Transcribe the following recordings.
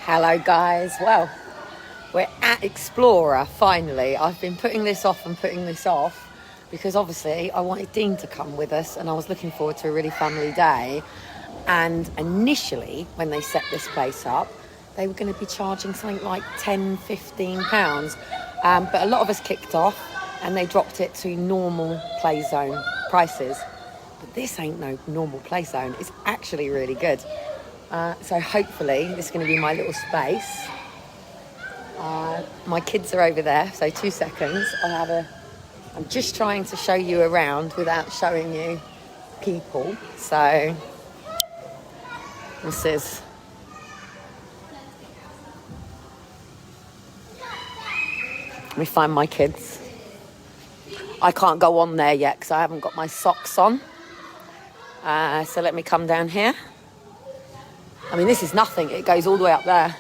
Hello guys, well, we're at Exploria finally. I've been putting this off because obviously I wanted Dean to come with us and I was looking forward to a really family day. And initially, when they set this place up, they were going to be charging something like £10-15. But a lot of us kicked off and they dropped it to normal play zone prices. But this ain't no normal play zone. It's actually really good. So hopefully this is going to be my little space. My kids are over there, so 2 seconds. I'm just trying to show you around without showing you people. So this is... Let me find my kids. I can't go on there yet because I haven't got my socks on. So let me come down here. I mean, this is nothing. It goes all the way up there.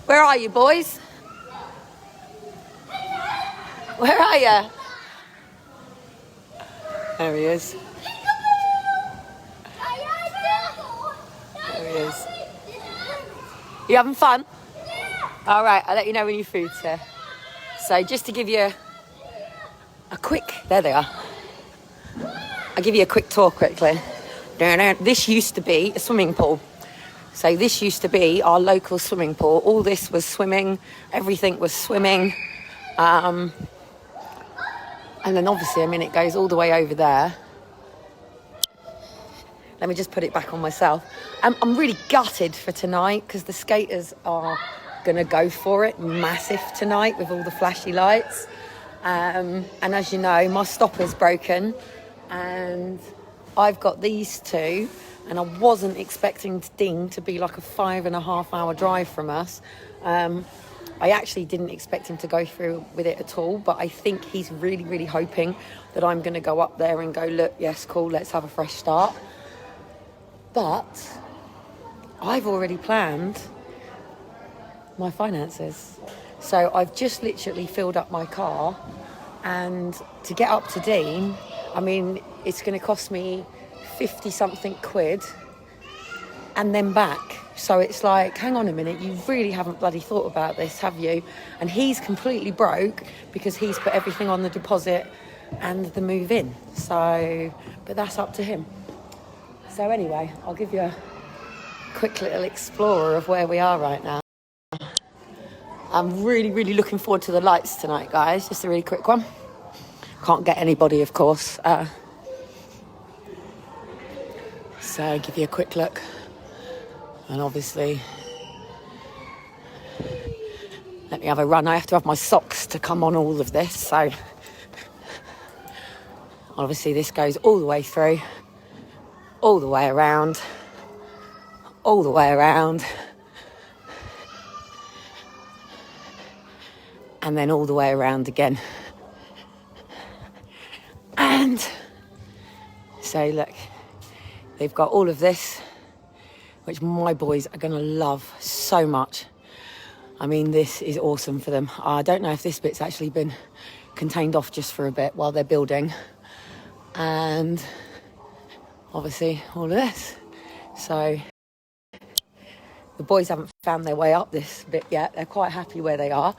Where are you, boys? Where are you? There he is. There he is. You having fun? All right, I'll let you know when your food's here. So just to give you a quick... There they are. I'll give you a quick tour quickly. This used to be a swimming pool. So this used to be our local swimming pool. All this was swimming. Everything was swimming. And then obviously, I mean, it goes all the way over there. Let me just put it back on myself. I'm really gutted for tonight because the skaters are going to go for it massive tonight with all the flashy lights. And as you know, my stopper's broken. And I've got these two. And I wasn't expecting Dean to be like a 5.5 hour drive from us. I actually didn't expect him to go through with it at all, but I think he's really, really hoping that I'm going to go up there and go, look, yes, cool, let's have a fresh start. But I've already planned my finances. So I've just literally filled up my car, and to get up to Dean, I mean, it's going to cost me 50-something quid and then back. So it's like, hang on a minute, you really haven't bloody thought about this, have you? And he's completely broke because he's put everything on the deposit and the move in. So, but that's up to him. So anyway, I'll give you a quick little explorer of where we are right now. I'm really, really looking forward to the lights tonight, guys. Just a really quick one. Can't get anybody, of course. So give you a quick look, and obviously let me have a run. I have to have my socks to come on all of this, so obviously this goes all the way through, all the way around, all the way around, and then all the way around again. And so look, they've got all of this, which my boys are going to love so much. I mean, this is awesome for them. I don't know if this bit's actually been contained off just for a bit while they're building. And obviously all of this. So the boys haven't found their way up this bit yet. They're quite happy where they are.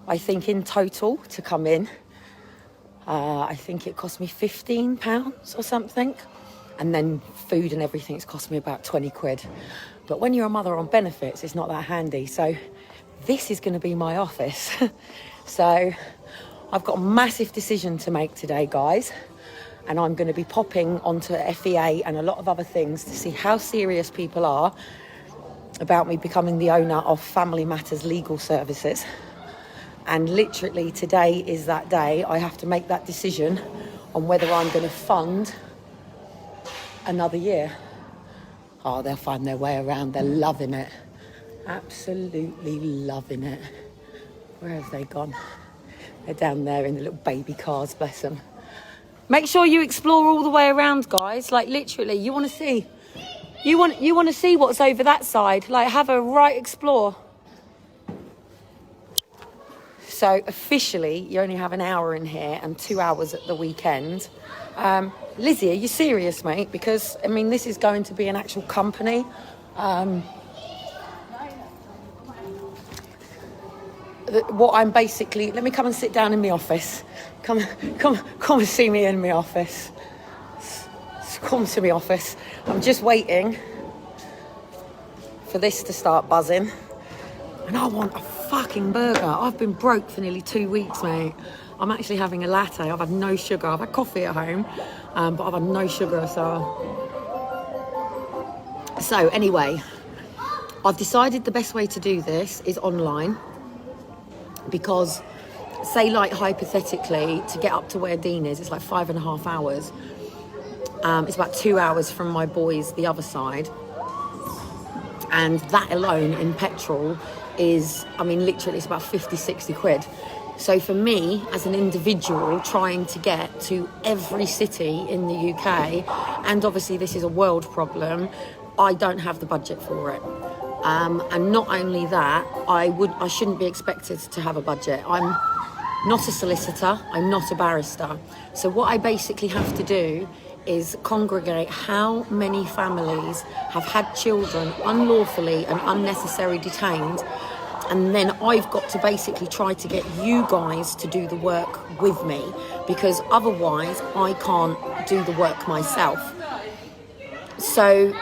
I think in total to come in, I think it cost me £15 or something. And then food and everything's cost me about 20 quid. But when you're a mother on benefits, it's not that handy. So this is going to be my office. So I've got a massive decision to make today, guys. And I'm going to be popping onto FEA and a lot of other things to see how serious people are about me becoming the owner of Family Matters Legal Services. And literally today is that day. I have to make that decision on whether I'm going to fund another year. Oh, they'll find their way around. They're loving it. Absolutely loving it. Where have they gone? They're down there in the little baby cars, bless them. Make sure you explore all the way around, guys. Like literally, you want to see. You want to see what's over that side. Like have a right explore. So officially, you only have an hour in here and 2 hours at the weekend. Lizzie, are you serious, mate? Because, I mean, this is going to be an actual company. what I'm basically, let me come and sit down in my office. Come and see me in my office. Come to my office. I'm just waiting for this to start buzzing. And I want a fucking burger. I've been broke for nearly 2 weeks, mate. I'm actually having a latte. I've had no sugar. I've had coffee at home, but I've had no sugar, So anyway, I've decided the best way to do this is online, because say like hypothetically to get up to where Dean is, it's like 5.5 hours. It's about 2 hours from my boys the other side, and that alone in petrol is, I mean, literally it's about 50-60 quid. So for me as an individual trying to get to every city in the UK, and obviously this is a world problem, I don't have the budget for it. And not only that, I shouldn't be expected to have a budget. I'm not a solicitor, I'm not a barrister. So what I basically have to do is congregate how many families have had children unlawfully and unnecessarily detained, and then I've got to basically try to get you guys to do the work with me, because otherwise I can't do the work myself. So,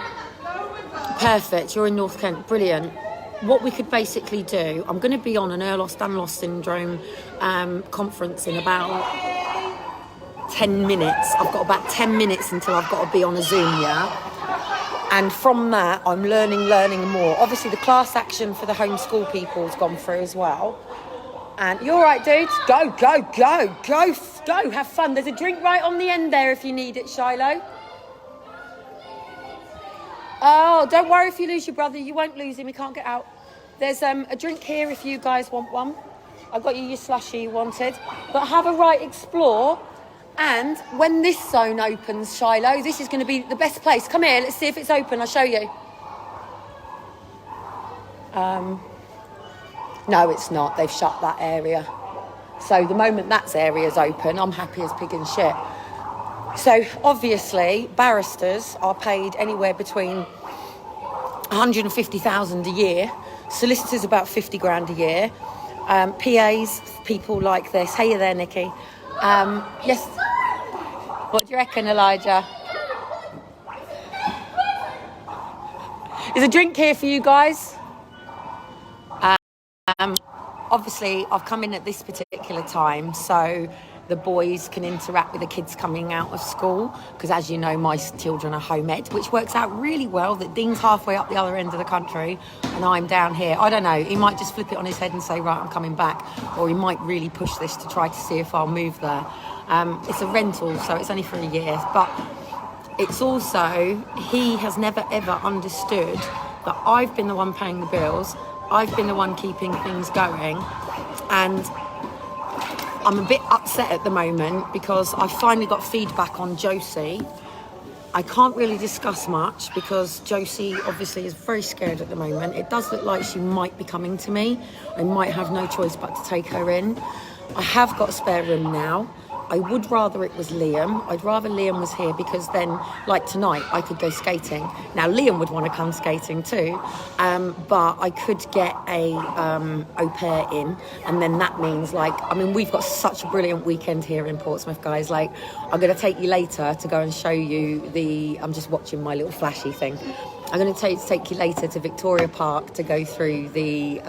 perfect, you're in North Kent, brilliant. What we could basically do, I'm going to be on an Ehlers-Danlos syndrome conference in about 10 minutes. I've got about 10 minutes until I've got to be on a Zoom, yeah? And from that, I'm learning more. Obviously, the class action for the homeschool people has gone through as well. And you're all right, dudes? Go, have fun. There's a drink right on the end there if you need it, Shiloh. Oh, don't worry if you lose your brother. You won't lose him. He can't get out. There's a drink here if you guys want one. I got you your slushie you wanted. But have a right explore. And when this zone opens, Shiloh, this is going to be the best place. Come here, let's see if it's open. I'll show you. No, it's not. They've shut that area. So the moment that area's open, I'm happy as pig in shit. So obviously, barristers are paid anywhere between 150,000 a year. Solicitors about 50 grand a year. PAs, people like this. Hey there, Nikki. Yes. What do you reckon, Elijah? There's a drink here for you guys. Obviously, I've come in at this particular time, so the boys can interact with the kids coming out of school, because as you know, my children are home ed, which works out really well that Dean's halfway up the other end of the country and I'm down here. I don't know, he might just flip it on his head and say, right, I'm coming back, or he might really push this to try to see if I'll move there. It's a rental, so it's only for a year, but it's also, he has never ever understood that I've been the one paying the bills, I've been the one keeping things going, and I'm a bit upset at the moment because I finally got feedback on Josie. I can't really discuss much because Josie obviously is very scared at the moment. It does look like she might be coming to me. I might have no choice but to take her in. I have got a spare room now. I would rather it was Liam. I'd rather Liam was here because then, like tonight, I could go skating. Now, Liam would want to come skating too, but I could get a au pair in, and then that means, like, I mean, we've got such a brilliant weekend here in Portsmouth, guys. Like, I'm going to take you later to go and show you the, I'm just watching my little flashy thing. I'm going to take you later to Victoria Park to go through the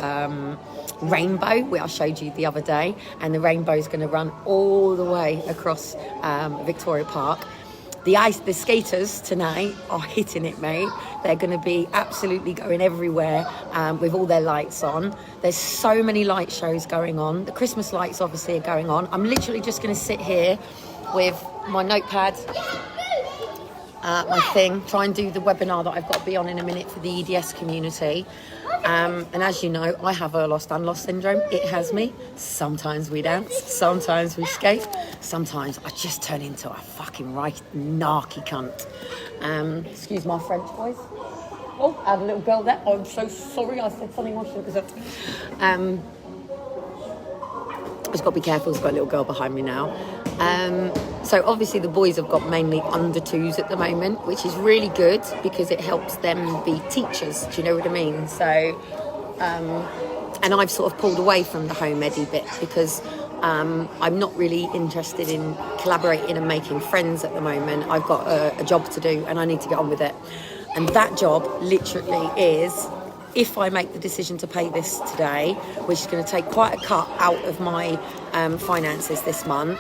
rainbow, which I showed you the other day, and the rainbow is going to run all the way across Victoria Park. The skaters tonight are hitting it, mate. They're going to be absolutely going everywhere with all their lights on. There's so many light shows going on. The Christmas lights obviously are going on. I'm literally just going to sit here with my notepad, my thing, try and do the webinar that I've got to be on in a minute for the EDS community. And as you know, I have Ehlers-Danlos syndrome. It has me. Sometimes we dance, sometimes we skate, sometimes I just turn into a fucking right narky cunt. Excuse my French, boys. Oh, I had a little girl there. I'm so sorry, I said something I shouldn't have said. I've just got to be careful, there's got a little girl behind me now. So obviously the boys have got mainly under twos at the moment, which is really good because it helps them be teachers, do you know what I mean? So And I've sort of pulled away from the home edi bit because I'm not really interested in collaborating and making friends at the moment. I've got a job to do and I need to get on with it. And that job literally is, if I make the decision to pay this today, which is going to take quite a cut out of my finances this month,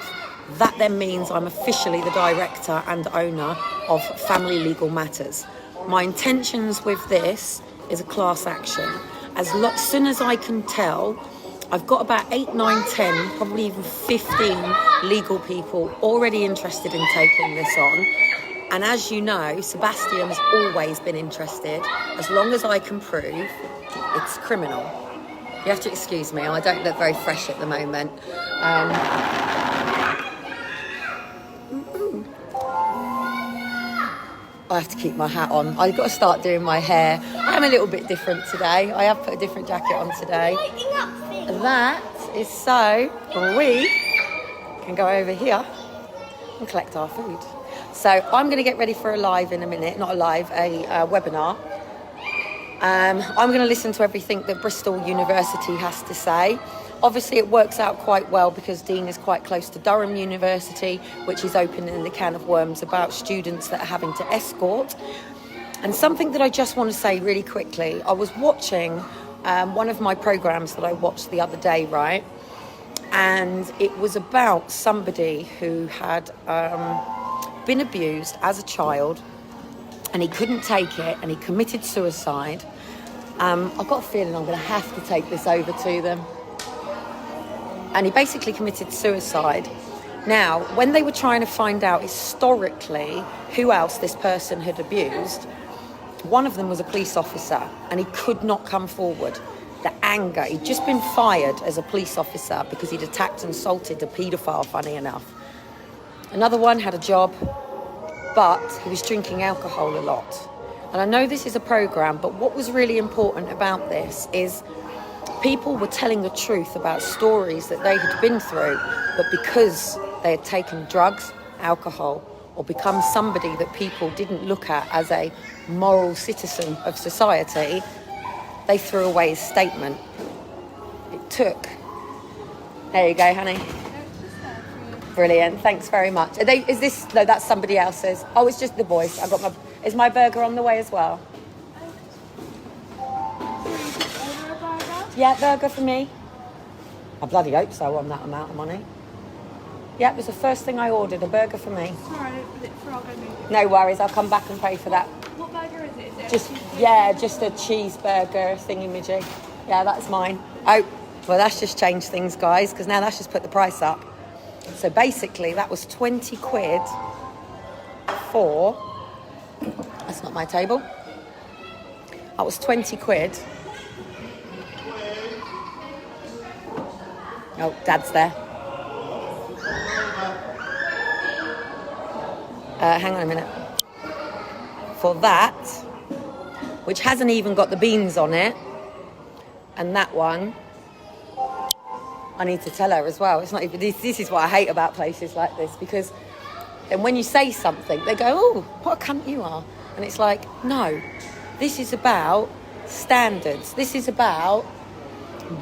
that then means I'm officially the director and owner of Family Legal Matters. My intentions with this is a class action. As soon as I can tell, I've got about 8, 9, 10, probably even 15 legal people already interested in taking this on. And as you know, Sebastian's always been interested. As long as I can prove it's criminal. You have to excuse me, I don't look very fresh at the moment. I have to keep my hat on. I've got to start doing my hair. I'm a little bit different today. I have put a different jacket on today. That is so we can go over here and collect our food. So I'm going to get ready for a live in a minute. Not a live, a webinar. I'm going to listen to everything that Bristol University has to say. Obviously, it works out quite well because Dean is quite close to Durham University, which is opening the can of worms about students that are having to escort. And something that I just want to say really quickly, I was watching one of my programs that I watched the other day, right? And it was about somebody who had been abused as a child and he couldn't take it and he committed suicide. I've got a feeling I'm going to have to take this over to them. And he basically committed suicide. Now, when they were trying to find out historically who else this person had abused, one of them was a police officer and he could not come forward. The anger, he'd just been fired as a police officer because he'd attacked and assaulted a paedophile, funny enough. Another one had a job, but he was drinking alcohol a lot. And I know this is a program, but what was really important about this is people were telling the truth about stories that they had been through, but because they had taken drugs, alcohol, or become somebody that people didn't look at as a moral citizen of society, they threw away his statement. It took. There you go, honey. Brilliant, thanks very much. Is this, no, that's somebody else's. Oh, it's just the boys. Is my burger on the way as well? Yeah, burger for me. I bloody hope so on that amount of money. Yeah, it was the first thing I ordered, a burger for me. Sorry, I forgot I moved. No worries, I'll come back and pay for that. What burger is it? Just a cheeseburger thingy-majig. Yeah, that's mine. Oh, well, that's just changed things, guys, because now that's just put the price up. So basically, that was 20 quid for... That's not my table. That was 20 quid. Oh, Dad's there. Hang on a minute. For that, which hasn't even got the beans on it, and that one, I need to tell her as well. It's not even this is what I hate about places like this, because then when you say something, they go, "Oh, what a cunt you are," and it's like, no, this is about standards. This is about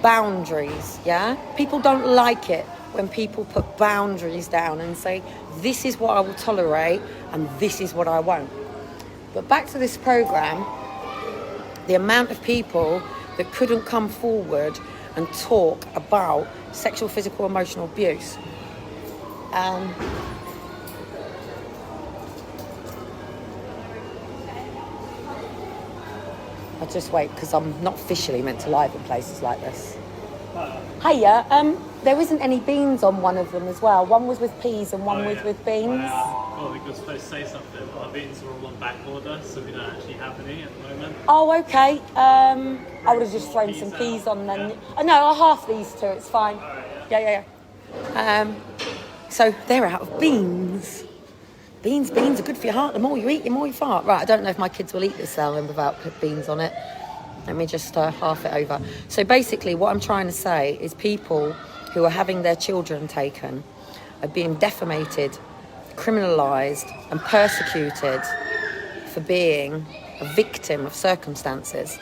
boundaries. Yeah, people don't like it when people put boundaries down and say, this is what I will tolerate and this is what I won't. But back to this program, the amount of people that couldn't come forward and talk about sexual, physical, emotional abuse. I'll just wait because I'm not officially meant to live in places like this. Hiya, there isn't any beans on one of them as well. One was with peas and one was with beans. Well, we were supposed to say something, but our beans are all on back order, so we don't actually have any at the moment. Oh, okay. I would have just thrown some peas on then. Yeah. Oh, no, I'll half these two, it's fine. Right, yeah. So they're out of beans. Beans are good for your heart. The more you eat, the more you fart. Right, I don't know if my kids will eat this salmon without beans on it. Let me just half it over. So basically what I'm trying to say is people who are having their children taken are being defamated, criminalised and persecuted for being a victim of circumstances.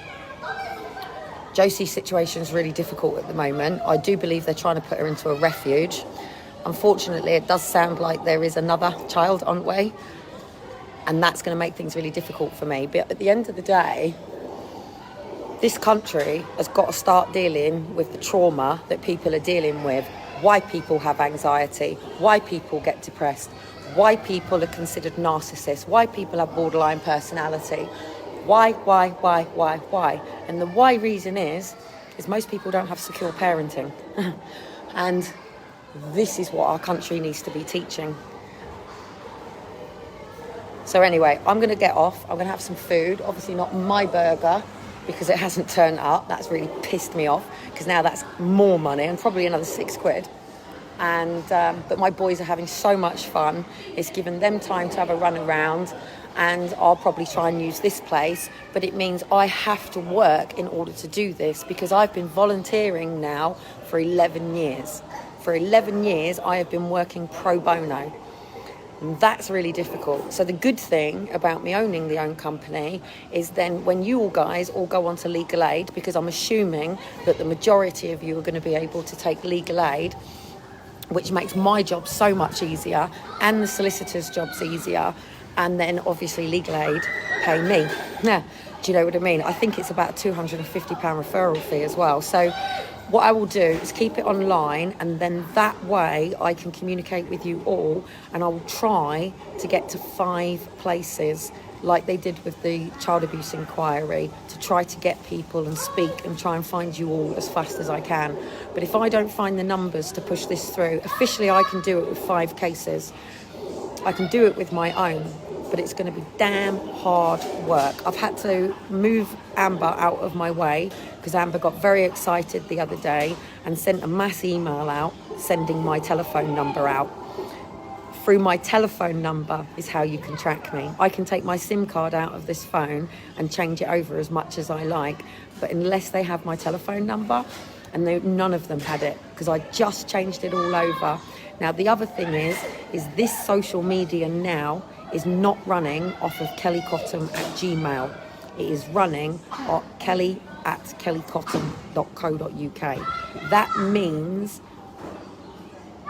Josie's situation is really difficult at the moment. I do believe they're trying to put her into a refuge. Unfortunately, it does sound like there is another child on the way, and that's going to make things really difficult for me. But at the end of the day, this country has got to start dealing with the trauma that people are dealing with, why people have anxiety, why people get depressed, why people are considered narcissists, why people have borderline personality. Why? And the why reason is most people don't have secure parenting. And this is what our country needs to be teaching. So anyway, I'm going to get off. I'm going to have some food. Obviously not my burger, because it hasn't turned up. That's really pissed me off, because now that's more money and probably another £6. And but my boys are having so much fun. It's given them time to have a run around, and I'll probably try and use this place, but it means I have to work in order to do this, because I've been volunteering now for 11 years. For 11 years, I have been working pro bono. And that's really difficult. So the good thing about me owning the own company is then when you all guys all go on to legal aid, because I'm assuming that the majority of you are going to be able to take legal aid, which makes my job so much easier and the solicitor's jobs easier, and then obviously legal aid pay me. Yeah, do you know what I mean? I think it's about £250 referral fee as well. So what I will do is keep it online, and then that way I can communicate with you all, and I will try to get to 5 places like they did with the child abuse inquiry, to try to get people and speak and try and find you all as fast as I can. But if I don't find the numbers to push this through, officially I can do it with 5 cases. I can do it with my own, but it's going to be damn hard work. I've had to move Amber out of my way, because Amber got very excited the other day and sent a mass email out sending my telephone number out. Through my telephone number is how you can track me. I can take my SIM card out of this phone and change it over as much as I like, but unless they have my telephone number, and none of them had it, because I just changed it all over. Now the other thing is this social media now is not running off of kellycotton@gmail. It is running at kelly@kellycotton.co.uk. That means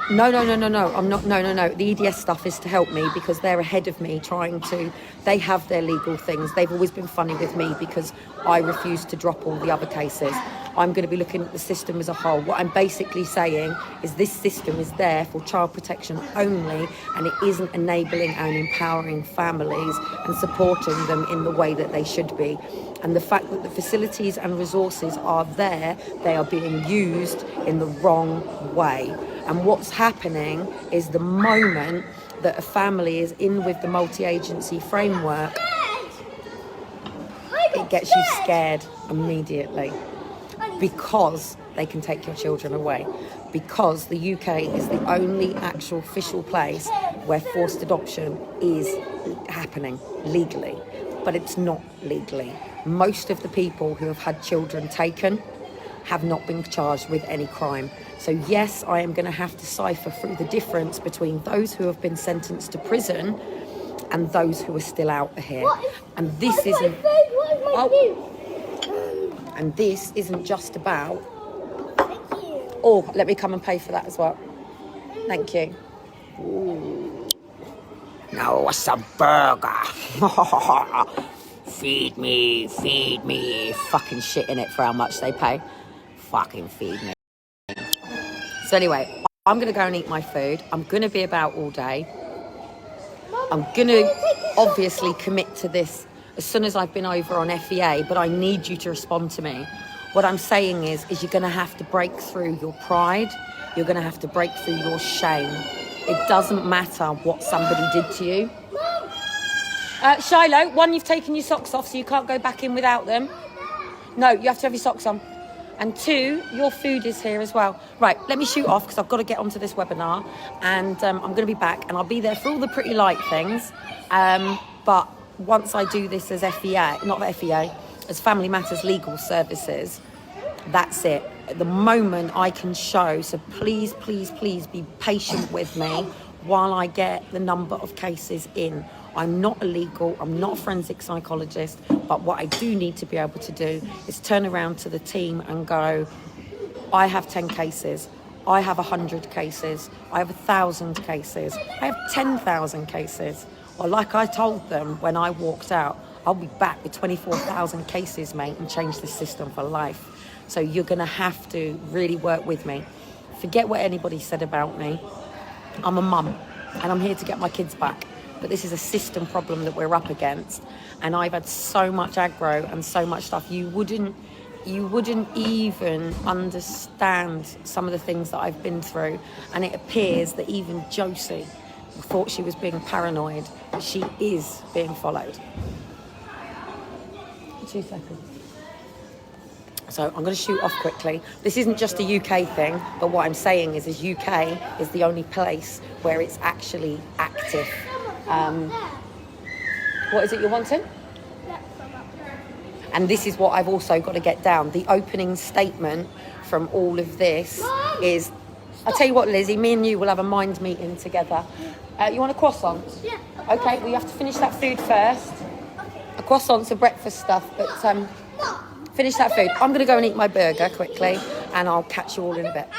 No. I'm not. No. The EDS stuff is to help me, because they're ahead of me they have their legal things. They've always been funny with me because I refuse to drop all the other cases. I'm going to be looking at the system as a whole. What I'm basically saying is this system is there for child protection only, and it isn't enabling and empowering families and supporting them in the way that they should be. And the fact that the facilities and resources are there, they are being used in the wrong way. And what's happening is the moment that a family is in with the multi-agency framework, it gets you scared immediately, because they can take your children away. Because the UK is the only actual official place where forced adoption is happening legally, but it's not legally. Most of the people who have had children taken have not been charged with any crime. So yes, I am going to have to decipher through the difference between those who have been sentenced to prison and those who are still out here. And this isn't... And this isn't just about... Oh, let me come and pay for that as well. Thank you. Ooh. No, it's a burger. Feed me. Fucking shit in it for how much they pay. Fucking feed me. So anyway, I'm going to go and eat my food. I'm going to be about all day. I'm going to obviously commit to this as soon as I've been over on FEA, but I need you to respond to me. What I'm saying is you're going to have to break through your pride. You're going to have to break through your shame. It doesn't matter what somebody did to you. Shiloh, 1, you've taken your socks off, so you can't go back in without them. No, you have to have your socks on. And 2, your food is here as well. Right, let me shoot off, because I've got to get onto this webinar, and I'm going to be back, and I'll be there for all the pretty light things. But once I do this as FEA, not FEA, as Family Matters Legal Services, that's it. At the moment I can show, so please be patient with me while I get the number of cases in. I'm not illegal, I'm not a forensic psychologist, but what I do need to be able to do is turn around to the team and go, I have 10 cases, I have 100 cases, I have 1,000 cases, I have 10,000 cases. Or like I told them when I walked out, I'll be back with 24,000 cases, mate, and change the system for life. So you're gonna have to really work with me. Forget what anybody said about me. I'm a mum and I'm here to get my kids back. But this is a system problem that we're up against. And I've had so much aggro and so much stuff. You wouldn't even understand some of the things that I've been through. And it appears that even Josie thought she was being paranoid, but she is being followed. 2 seconds. So I'm going to shoot off quickly. This isn't just a UK thing, but what I'm saying is UK is the only place where it's actually active. What is it you're wanting? And this is what I've also got to get down. The opening statement from all of this is, I'll tell you what, Lizzie, me and you will have a mind meeting together. You want a croissant? Yeah. Okay, well, you have to finish that food first. A croissant's a breakfast stuff, but finish that food. I'm going to go and eat my burger quickly, and I'll catch you all in a bit.